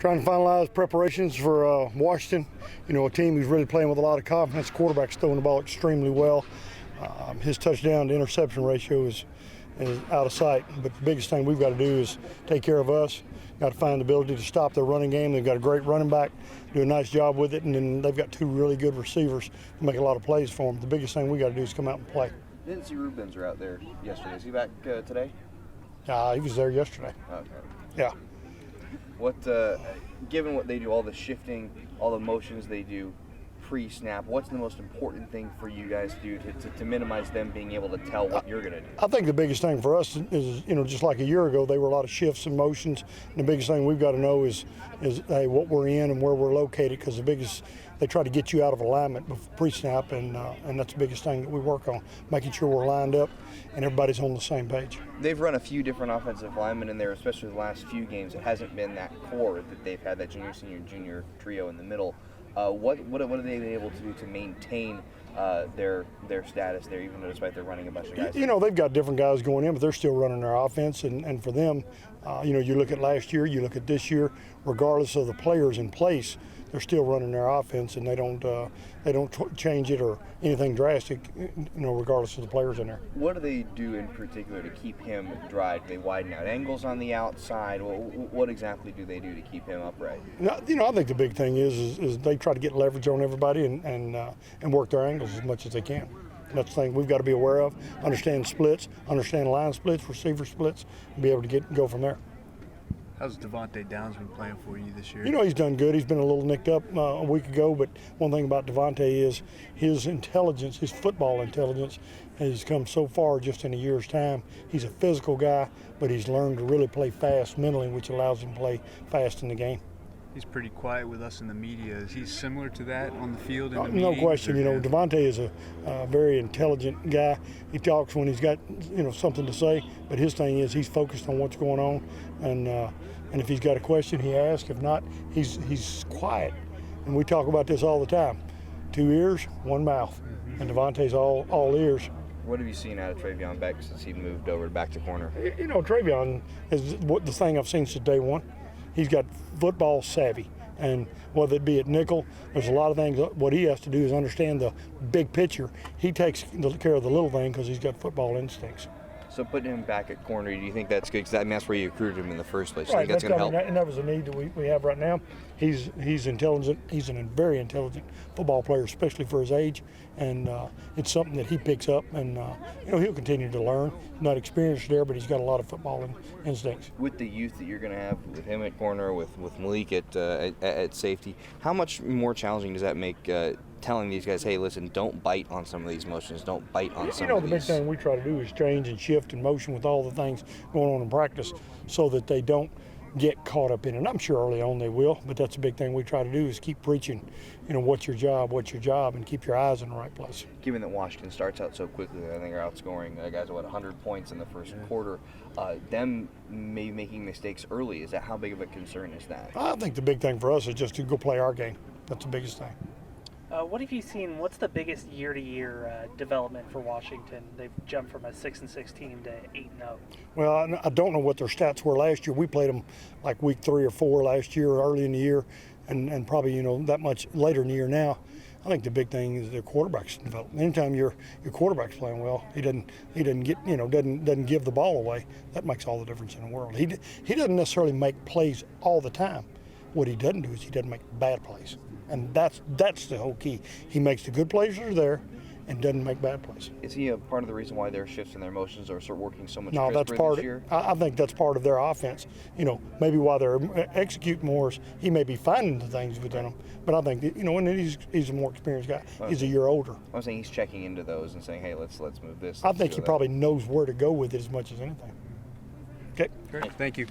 Trying to finalize preparations for Washington. You know, a team who's really playing with a lot of confidence. Quarterback's throwing the ball extremely well. His touchdown to interception ratio is out of sight. But the biggest thing we've got to do is take care of us. Got to find the ability to stop their running game. They've got a great running back, do a nice job with it, and then they've got two really good receivers to make a lot of plays for them. The biggest thing we got to do is come out and play. Didn't see Rubens out there yesterday. Is he back today? He was there yesterday. Okay. Yeah. What, given what they do, all the shifting, all the motions they do pre-snap, what's the most important thing for you guys to do to minimize them being able to tell what you're going to do? I think the biggest thing for us is, you know, just like a year ago, there were a lot of shifts and motions. And the biggest thing we've got to know is hey, what we're in and where we're located, because the biggest, they try to get you out of alignment pre-snap, and that's the biggest thing that we work on, making sure we're lined up and everybody's on the same page. They've run a few different offensive linemen in there, especially the last few games. It hasn't been that core that they've had, that junior, senior, junior trio in the middle. What have they been able to do to maintain their status there, even though despite they're running a bunch of guys? You know, they've got different guys going in, but they're still running their offense. And for them, you know, you look at last year, you look at this year, regardless of the players in place, they're still running their offense, and they don't change it or anything drastic, you know, regardless of the players in there. What do they do in particular to keep him dry? Do they widen out angles on the outside? What exactly do they do to keep him upright? You know, I think the big thing is they try to get leverage on everybody and work their angles as much as they can. And that's the thing we've got to be aware of, understand splits, understand line splits, receiver splits, and be able to go from there. How's Devontae Downs been playing for you this year? You know, he's done good. He's been a little nicked up a week ago, but one thing about Devontae is his intelligence, his football intelligence, has come so far just in a year's time. He's a physical guy, but he's learned to really play fast mentally, which allows him to play fast in the game. He's pretty quiet with us in the media. Is he similar to that on the field? In the No question. You know, Devontae is a very intelligent guy. He talks when he's got, you know, something to say, but his thing is he's focused on what's going on, and if he's got a question, he asks. If not, he's quiet. And we talk about this all the time. 2 ears, 1 mouth, and Devontae's all ears. What have you seen out of Travion Beck since he moved over back to corner? You know, Travion is the thing I've seen since day one. He's got football savvy, and whether it be at nickel, there's a lot of things. What he has to do is understand the big picture. He takes care of the little thing because he's got football instincts. So putting him back at corner, do you think that's good? Because that's where you recruited him in the first place. Do you Right, think that's going to help? And that was a need that we have right now. He's intelligent. He's a very intelligent football player, especially for his age, and it's something that he picks up, and you know, he'll continue to learn. Not experienced there, but he's got a lot of football instincts. With the youth that you're going to have with him at corner, with Malik at safety, how much more challenging does that make telling these guys, hey, listen, don't bite on some of these motions, don't bite on some of these? You know, the big thing we try to do is change and shift and motion with all the things going on in practice so that they don't get caught up in it. And I'm sure early on they will, but that's a big thing we try to do is keep preaching, you know, what's your job, and keep your eyes in the right place. Given that Washington starts out so quickly, I think they're outscoring guys at 100 points in the first quarter. Them maybe making mistakes early, is that how big of a concern is that? I think the big thing for us is just to go play our game. That's the biggest thing. What have you seen? What's the biggest year-to-year development for Washington? They've jumped from a 6-6 team to 8-0. Well, I don't know what their stats were last year. We played them like week 3 or 4 last year, early in the year, and probably, you know, that much later in the year now. I think the big thing is their quarterback's development. Anytime your quarterback's playing well, he doesn't get, you know, doesn't give the ball away. That makes all the difference in the world. He doesn't necessarily make plays all the time. What he doesn't do is he doesn't make bad plays. And that's the whole key. He makes the good plays that are there and doesn't make bad plays. Is he a part of the reason why their shifts in their motions are sort of working so much No, that's part this year? I think that's part of their offense. You know, maybe while they're executing more, he may be finding the things within them. But I think that, you know, and he's a more experienced guy. He's a year older. I'm saying he's checking into those and saying, hey, let's move this. I think he probably knows where to go with it as much as anything. Okay. Great. Thank you.